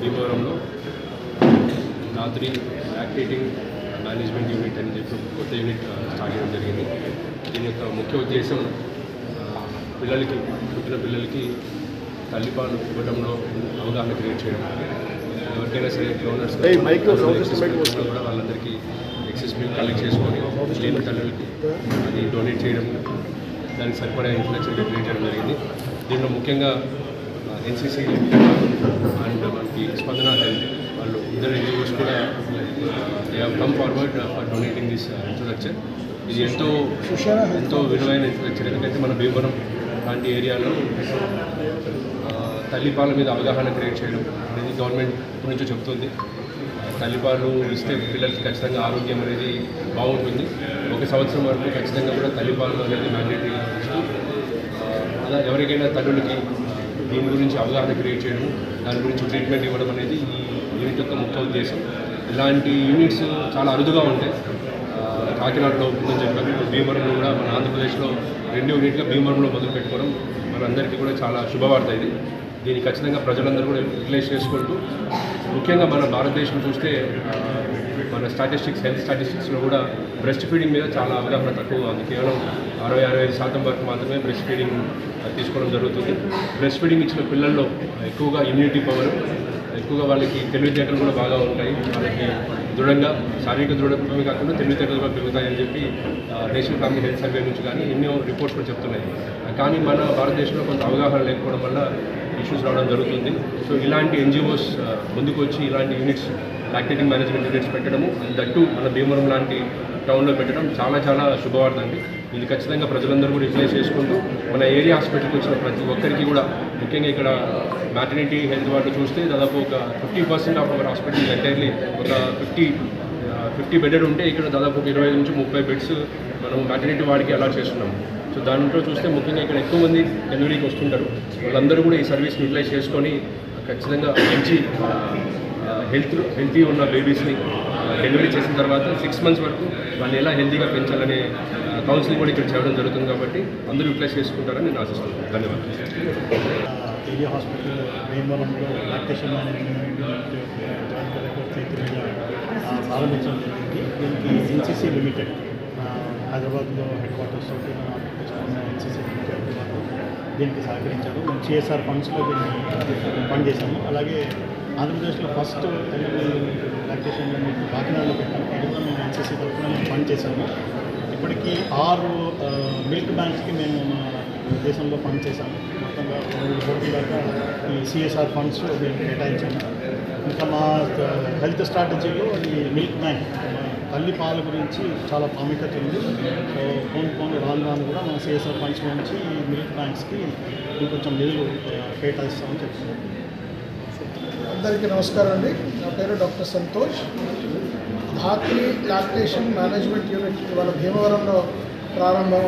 భీమవరంలో రాత్రి lactating management unit అని చెప్పి కొత్త యూనిట్ స్టార్ట్ చేయడం జరిగింది. దీని యొక్క ముఖ్య ఉద్దేశం పిల్లలకి పుట్టిన పిల్లలకి తల్లిపాలు ఇవ్వడంలో అవగాహన క్రియేట్ చేయడం. ఎవరికైనా సరే డోనర్స్ కూడా వాళ్ళందరికీ ఎక్సెస్ మిల్క్ కలెక్ట్ చేసుకొని లేని తల్లులకి అది డొనేట్ చేయడం, దానికి సరిపడా ఇన్ఫ్రాస్ట్రక్చర్ క్రియేట్ చేయడం జరిగింది. దీంట్లో ముఖ్యంగా ఎన్సీసీ అండ్ మనకి స్పందన హెల్త్ వాళ్ళు ఇద్దరు NGOs కూడా they have come forward for donating this infrastructure. ఇది ఎంతో విలువైన ఇన్ఫ్రాస్ట్రక్చర్. ఎందుకంటే మన భీమవరం లాంటి ఏరియాలో తల్లిపాల మీద అవగాహన క్రియేట్ చేయడం అనేది గవర్నమెంట్ ఇప్పటి నుంచో చెబుతుంది. తల్లిపాలు ఇస్తే పిల్లలకి ఖచ్చితంగా ఆరోగ్యం అనేది బాగుంటుంది. 1 సంవత్సరం వరకు ఖచ్చితంగా కూడా తల్లిపాలు అనేది మ్యాండేటరీ ఇస్తూ అలా ఎవరికైనా తల్లులకి దీని గురించి అవగాహన క్రియేట్ చేయడం, దాని గురించి ట్రీట్మెంట్ ఇవ్వడం అనేది ఈ యూనిట్ యొక్క ముఖ్య ఉద్దేశం. ఇలాంటి యూనిట్స్ చాలా అరుదుగా ఉంటాయి. కాకినాడలో ఉందని చెప్పారు, భీమవరంలో కూడా మన ఆంధ్రప్రదేశ్లో 2 యూనిట్గా భీమవరంలో మొదలు పెట్టుకోవడం మనందరికీ కూడా చాలా శుభవార్త. ఇది దీన్ని ఖచ్చితంగా ప్రజలందరూ కూడా యూటిలైజ్ చేసుకుంటూ, ముఖ్యంగా మన భారతదేశం చూస్తే మన హెల్త్ స్టాటిస్టిక్స్లో కూడా బ్రెస్ట్ ఫీడింగ్ మీద చాలా అవగాహన తక్కువగా ఉంది. కేవలం 60-65% వరకు మాత్రమే బ్రెస్ట్ ఫీడింగ్ తీసుకోవడం జరుగుతుంది. బ్రెస్ట్ ఫీడింగ్ ఇచ్చిన పిల్లల్లో ఎక్కువగా ఇమ్యూనిటీ పవర్, ఎక్కువగా వాళ్ళకి తెలివితేటలు కూడా బాగా ఉంటాయి. వాళ్ళకి దృఢంగా శారీరక దృఢత్వమే కాకుండా తెలివితేటలు కూడా పెరుగుతాయని చెప్పి నేషనల్ ఫ్యామిలీ హెల్త్ సర్వే నుంచి కానీ ఎన్నో రిపోర్ట్స్ కూడా చెప్తున్నాయి. కానీ మన భారతదేశంలో కొంత అవగాహన లేకపోవడం వల్ల ఇష్యూస్ రావడం జరుగుతుంది. సో ఇలాంటి NGOs ముందుకు వచ్చి ఇలాంటి యూనిట్స్, లాక్టేటింగ్ మేనేజ్మెంట్ యూనిట్స్ పెట్టడము, దట్టు మన భీమవరం లాంటి టౌన్లో పెట్టడం చాలా శుభవార్త అండి. ఇది ఖచ్చితంగా ప్రజలందరూ కూడా యూటిలైజ్ చేసుకుంటూ మన ఏరియా హాస్పిటల్కి వచ్చిన ప్రతి ఒక్కరికి కూడా, ముఖ్యంగా ఇక్కడ మ్యాటర్నిటీ హెల్త్ వాళ్ళు చూస్తే దాదాపు ఒక 50% ఆఫ్ అవర్ హాస్పిటల్ ఎంటైర్లీ ఒక 50 బెడెడ్ ఉంటే ఇక్కడ దాదాపు 25 నుంచి 30 బెడ్స్ మనం మ్యాటర్నిటీ వాడికి అలాట్ చేస్తున్నాము. సో దాంట్లో చూస్తే ముఖ్యంగా ఇక్కడ ఎక్కువ మంది డెలివరీకి వస్తుంటారు. వాళ్ళందరూ కూడా ఈ సర్వీస్ యూటిలైజ్ చేసుకొని ఖచ్చితంగా మంచి హెల్తీ ఉన్న బేబీస్ని డెలివరీ చేసిన తర్వాత 6 months వరకు వాళ్ళు ఎలా హెల్తీగా పెంచాలనే కౌన్సిలింగ్ కూడా ఇక్కడ చేయడం జరుగుతుంది. కాబట్టి అందరూ యూటిలైజ్ చేసుకుంటారని నేను ఆశిస్తున్నాను. ధన్యవాదాలు. ఏరియా హాస్పిటల్ భీమవరంలో లాక్టేషన్ మేనేజ్మెంట్ జాయింట్ కలెక్టర్ చేతులుగా ప్రారంభించడం జరిగింది. దీనికి NCC లిమిటెడ్ హైదరాబాద్లో హెడ్ క్వార్టర్స్ తోటి మన ఆంధ్రప్రదేశ్లో NCC లిమిటెడ్ హైదరాబాద్ దీనికి సహకరించారు. మేము CSR ఫండ్స్లో దీన్ని ఫండ్ చేశాము. అలాగే ఆంధ్రప్రదేశ్లో ఫస్ట్ లాక్టేషన్ యూనిట్ కాకినాడలో పెట్టాము. ఇది కూడా మేము NCC తరఫున మేము ఫండ్ చేశాము. ఇప్పటికీ 6 మిల్క్ బ్యాంక్స్కి మేము మన దేశంలో ఫండ్ చేశాము. మొత్తంగా 3 కోట్ల దాకా ఈ CSR ఫండ్స్ మేము కేటాయించాము. ఇంకా మా హెల్త్ స్ట్రాటజీలో ఈ మిల్క్ బ్యాంక్ తల్లి పాల గురించి చాలా ప్రాముఖ్యత ఉంది. సో రాను కూడా మన CSR ఫండ్స్ నుంచి ఈ మిల్క్ బ్యాంక్స్కి ఇంకొంచెం నిధులు కేటాయిస్తామని చెప్తున్నాం. అందరికీ నమస్కారం అండి. నా పేరు డాక్టర్ సంతోష్. ధాత్రి లాక్టేషన్ మేనేజ్మెంట్ యూనిట్ ఇవాళ భీమవరంలో ప్రారంభం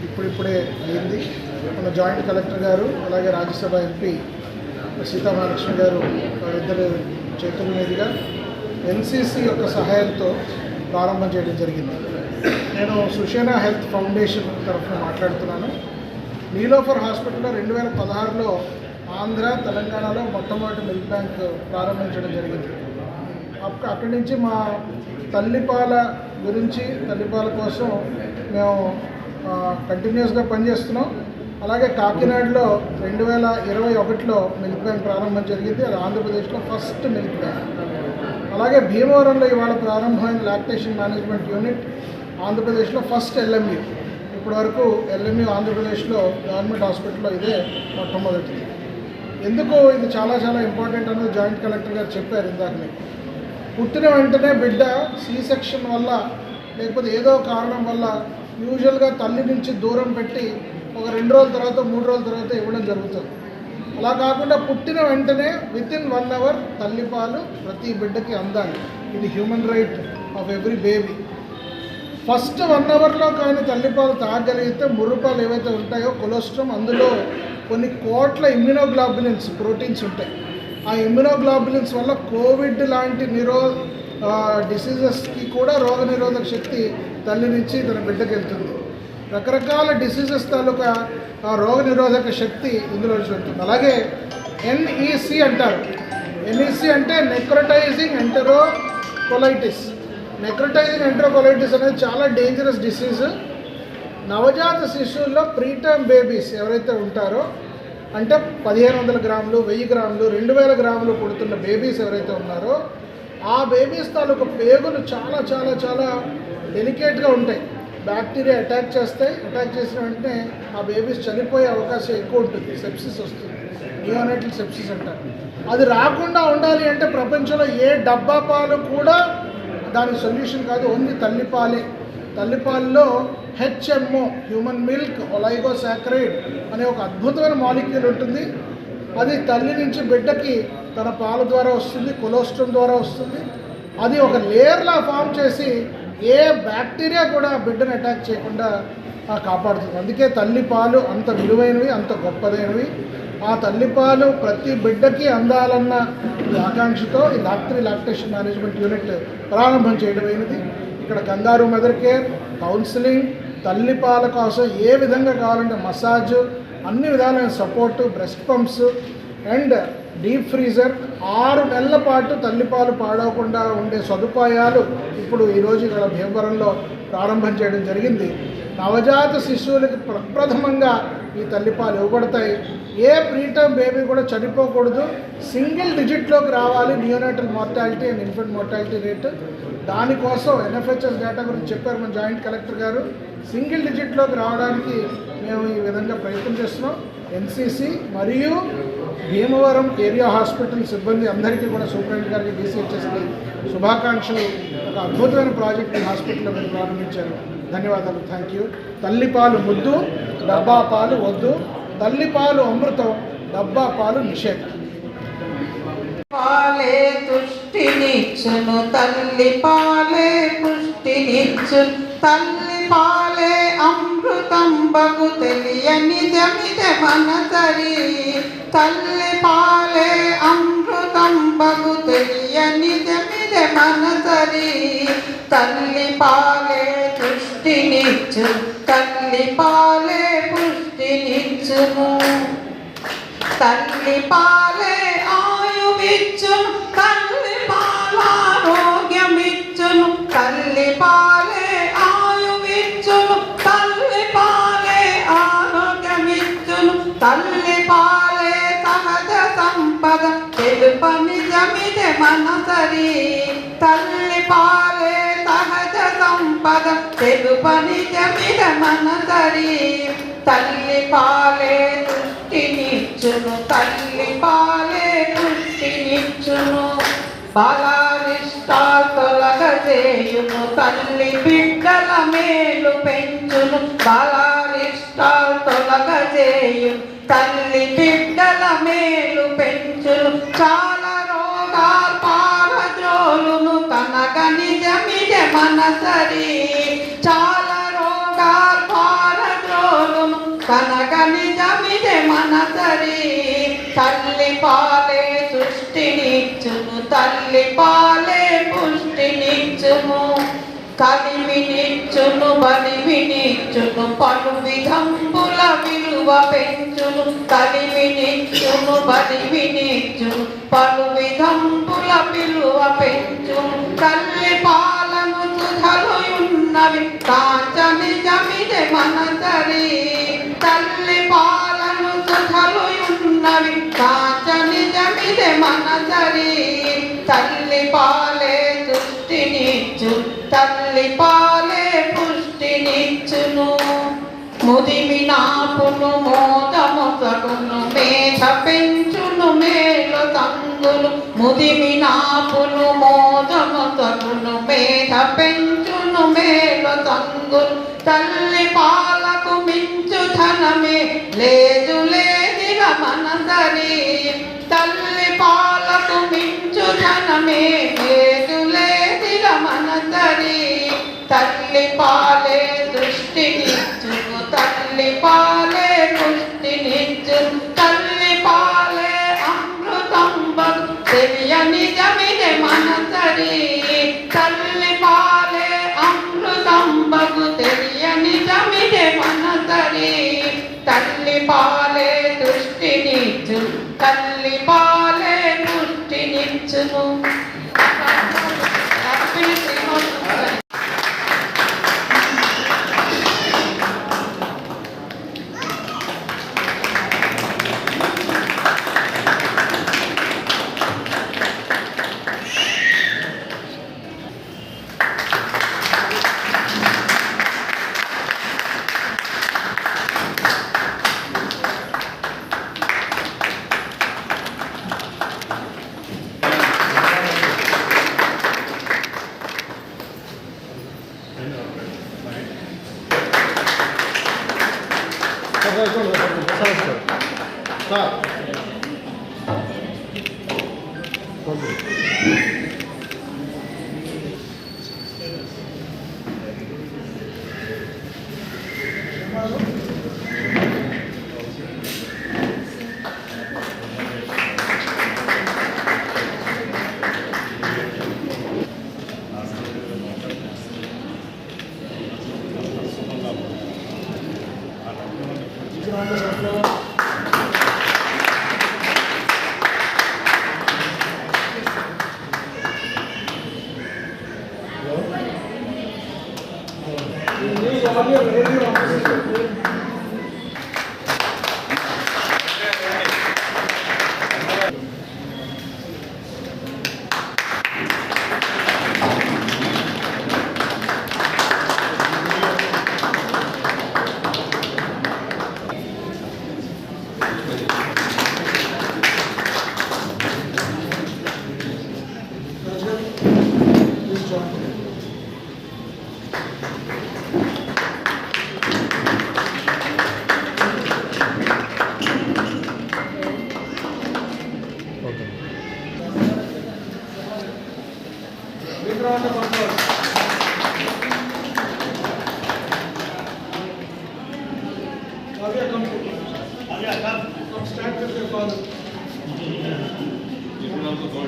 ఇప్పుడిప్పుడే అయింది. మన జాయింట్ కలెక్టర్ గారు అలాగే రాజ్యసభ ఎంపీ సీతామహాలక్ష్మి గారు ఇద్దరు చేతుల మీదుగా NCC యొక్క సహాయంతో ప్రారంభం చేయడం జరిగింది. నేను సుషేనా హెల్త్ ఫౌండేషన్ తరఫున మాట్లాడుతున్నాను. నీలోఫర్ హాస్పిటల్లో 2016లో ఆంధ్ర, తెలంగాణలో మొట్టమొదటి మిల్క్ బ్యాంక్ ప్రారంభించడం జరిగింది. అక్కడి నుంచి మా తల్లిపాల కోసం మేము కంటిన్యూస్గా పనిచేస్తున్నాం. అలాగే కాకినాడలో 2021లో మిల్క్ బ్యాంక్ ప్రారంభం జరిగింది. అది ఆంధ్రప్రదేశ్లో ఫస్ట్ మిల్క్ బ్యాంక్. అలాగే భీమవరంలో ఇవాళ ప్రారంభమైన లాక్టేషన్ మేనేజ్మెంట్ యూనిట్ ఆంధ్రప్రదేశ్లో ఫస్ట్ LMU. ఇప్పటి వరకు LMU ఆంధ్రప్రదేశ్లో గవర్నమెంట్ హాస్పిటల్లో ఇదే మొట్టమొదటిది. ఎందుకు ఇది చాలా ఇంపార్టెంట్ అనేది జాయింట్ కలెక్టర్ గారు చెప్పారు ఇందాకనే. పుట్టిన వెంటనే బిడ్డ C-సెక్షన్ వల్ల లేకపోతే ఏదో కారణం వల్ల యూజువల్గా తల్లి నుంచి దూరం పెట్టి ఒక 2 రోజుల తర్వాత 3 రోజుల తర్వాత ఇవ్వడం జరుగుతుంది. అలా కాకుండా పుట్టిన వెంటనే వితిన్ 1 hour తల్లిపాలు ప్రతి బిడ్డకి అందాలి. ఇది human right of every baby. First 1 hourలో కానీ తల్లిపాలు తాగగలిగితే ముర్రుపాలు ఏవైతే ఉంటాయో కొలెస్ట్రాల్, అందులో కొన్ని కోట్ల ఇమ్యునోగ్లోబులిన్స్ ప్రోటీన్స్ ఉంటాయి. ఆ ఇమ్యునోగ్లోబులిన్స్ వల్ల కోవిడ్ లాంటి డిసీజెస్కి కూడా రోగనిరోధక శక్తి తల్లి నుంచి తన బిడ్డకి వెళ్తుంది. రకరకాల డిసీజెస్ తాలూకా రోగనిరోధక శక్తి ఇందులో నుంచి వెళ్తుంది. అలాగే NEC అంటారు, ఎన్ఈసి అంటే నెక్రోటైజింగ్ ఎంటెరోకొలైటిస్. నెక్రోటైజింగ్ ఎంటెరోకొలైటిస్ అనేది చాలా డేంజరస్ డిసీజ్. నవజాత శిశువుల్లో ప్రీటర్మ్ బేబీస్ ఎవరైతే ఉంటారో, అంటే 1500 గ్రాములు, 1000 గ్రాములు, 2000 గ్రాములు పుడుతున్న బేబీస్ ఎవరైతే ఉన్నారో, ఆ బేబీస్ తాలూకు పేగులు చాలా చాలా చాలా డెలికేట్గా ఉంటాయి. బ్యాక్టీరియా అటాక్ చేసిన వెంటనే ఆ బేబీస్ చనిపోయే అవకాశం ఎక్కువ ఉంటుంది. సెప్సిస్ వస్తుంది, నియోనేటల్ సెప్సిస్ అంటారు. అది రాకుండా ఉండాలి అంటే ప్రపంచంలో ఏ డబ్బా పాలు కూడా దానికి సొల్యూషన్ కాదు, ఓన్లీ తల్లిపాలే. తల్లిపాలలో హెచ్ఎంఓ, హ్యూమన్ మిల్క్ ఒలైగోసాకరైడ్ అనే ఒక అద్భుతమైన మాలిక్యూల్ ఉంటుంది. అది తల్లి నుంచి బిడ్డకి తన పాల ద్వారా వస్తుంది, కొలెస్ట్రాల్ ద్వారా వస్తుంది. అది ఒక లేయర్లా ఫామ్ చేసి ఏ బ్యాక్టీరియా కూడా బిడ్డను అటాక్ చేయకుండా కాపాడుతుంది. అందుకే తల్లిపాలు అంత విలువైనవి, అంత గొప్పదైనవి. ఆ తల్లిపాలు ప్రతి బిడ్డకి అందాలన్న ఆకాంక్షతో ఈ లాక్టేషన్ మేనేజ్మెంట్ యూనిట్ ప్రారంభం చేయడమైనది. ఇక్కడ కంగారు మదర్ కేర్, కౌన్సిలింగ్, తల్లిపాల కోసం ఏ విధంగా కావాలంటే మసాజ్, అన్ని విధాలైన support, breast pumps and deep freezer, 6 నెలల పాటు తల్లిపాలు పాడవకుండా ఉండే సదుపాయాలు ఇప్పుడు ఈరోజు ఇక్కడ భీమవరంలో ప్రారంభం చేయడం జరిగింది. నవజాత శిశువులకి ప్రప్రథమంగా ఈ తల్లిపాలు ఇవ్వబడతాయి. ఏ ప్రీటర్మ్ బేబీ కూడా చనిపోకూడదు. సింగిల్ డిజిట్లోకి రావాలి neonatal mortality and infant mortality rate. దానికోసం ఎన్ఎఫ్హెచ్ఎస్ డేటా గురించి చెప్పారు మన జాయింట్ కలెక్టర్ గారు. సింగిల్ డిజిట్లోకి రావడానికి మేము ఈ విధంగా ప్రయత్నం చేస్తున్నాం. ఎన్సిసి మరియు భీమవరం ఏరియా హాస్పిటల్ సిబ్బంది అందరికీ కూడా సూపరింటెండెంట్ గారికి, డీసీహెచ్ఎస్కి శుభాకాంక్షలు. ఒక అద్భుతమైన ప్రాజెక్ట్ ఈ హాస్పిటల్లో మీరు ప్రారంభించారు. ధన్యవాదాలు. Thank you. తల్లిపాలు ముద్దు, డబ్బా పాలు వద్దు. తల్లిపాలు అమృతం, డబ్బా పాలు నిషేధం. పాలే తుష్టినిచ్చును, తల్లి పాలే పుష్టినిచ్చును. తల్లి పాలే అమృతం బగు తెలియని జమిద మనసరి. తల్లి పాలే అమృతం బగు తెలియని జమిద మనసరి. తల్లి పాలే పుష్టినిచ్చును, తల్లి పాలే పుష్టినిచ్చును. తల్లి పాలే ఆయువిచ్చును, తల్లి పాల ఆరోగ్యమిచ్చును. తల్లి పాలే ఆయువిచ్చును, తల్లి పాలే ఆరోగ్యమిచ్చును. తల్లి పాలే సహజ సంపద తెలుపని జమిద మనసరి. తల్లి పాలే సహజ సంపద తెలుపని జమిద మనసరి. తల్లి పాలే పుష్టినిచ్చును, తల్లి పాలే పుష్టినిచ్చును. బాలారిష్టాలు తొలగజేయును, తల్లి బిడ్డల మేలు పెంచును. బాలారిష్టాలు తొలగజేయును, తల్లి బిడ్డల మేలు పెంచును. చాలా రోగాలు పారజోలును, కనక నిజమిద మనసరి. చాలా రోగాలు పారజోలును, కనక నిజమిద మనసరి. తల్లి పాలే సృష్టినిచ్చును, తల్లి పాలే పుష్టినిచ్చును. కలిమినిచ్చును, బలిమినిచ్చును, పలు విధంబుల విలువ పెంచును. కలిమినిచ్చును, బలిమినిచ్చును, పలు విధంబుల విలువ పెంచును. తల్లి పాలను సుధలుయున్నవి, కాంచని జమిద మనసరి. తల్లి పాలను సుధలుయున్నవి, కాంచని జమిద మనసరి. తల్లి పాలే పుష్టినిచ్చును, తల్లి పాలే పుష్టినిచ్చును. ముదిమి నాపును మోదముసగును, మేధ పెంచును మేలు తంగులు. ముదిమి నాపును మోదముసగును, మేధ పెంచును మేలు తంగులు. తల్లి పాలకు మించు ధనమే లేదు లేదిగ మనసరి. తల్లి పాలకు మించు ధనమే లేదు లేదిగ మనసరి. తల్లి పాలే దృష్టినిచ్చును, తల్లి పాలే పుష్టినిచ్చును. తల్లి పాలే అమృతం బగు తెలియని జమిద మనసరి. తల్లి పాలే అమృతం బగు తెలియని జమిద మనసరి. తల్లి పాలే దృష్టినిచ్చును, తల్లి పాలే పుష్టిని Stand with your father. You can also go.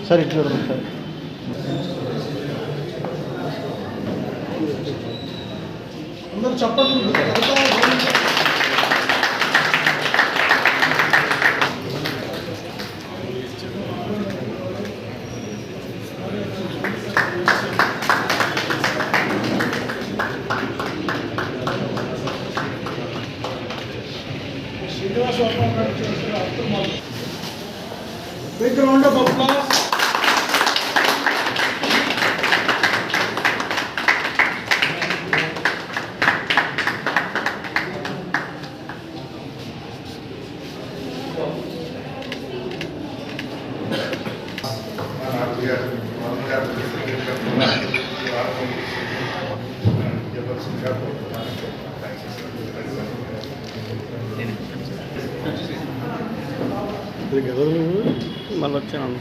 Sir ఇట్లా సార్ అందరూ చెప్పండి. శ్రీనివాస్ వర్మ గారు చేసిన అద్భుతం. Big round of applause. మళ్ళీ వచ్చాను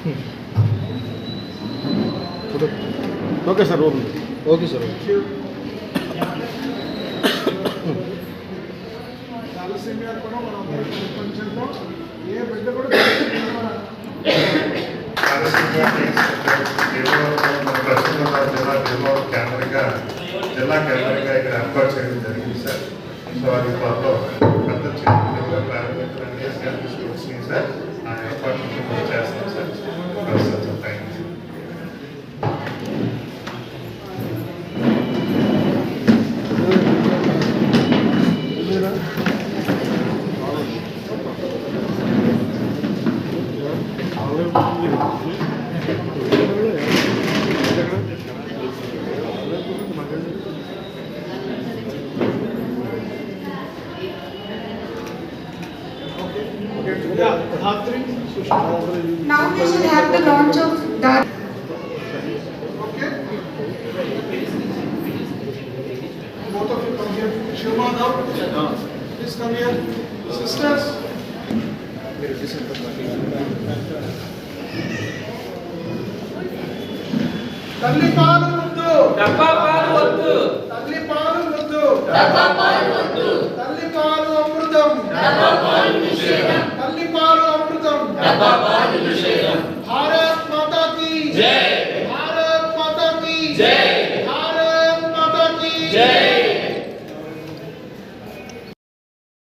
okay sir okay sir thalassaemia కూడా మనం ప్రపంచంలో ఏ బిడ్డ కూడా జిల్లా కేంద్రంగా ఇక్కడ ఏర్పాటు చేయడం జరిగింది సార్. సో అది త్వరలో పెద్ద చిన్న ప్రారంభించడానికి తీసుకొచ్చింది సార్. ఆ ఏర్పాటు చేస్తాం sir. Thank you. Now we should have the launch of that. Okay. Both of you come here. Shilma now. Please come here. Sisters. తల్లి పాలు వద్దు. డబ్బా పాలు వద్దు. తల్లి పాలు వద్దు. డబ్బా పాలు వద్దు. తల్లి పాలు అమృతం. డబ్బా పాలు నిషేధం. తల్లి పాలు అమృతం. డబ్బా పాలు నిషేధం. భారత్ మాతా కీ జై. భారత్ మాతా కీ జై. భారత్ మాతా కీ జై.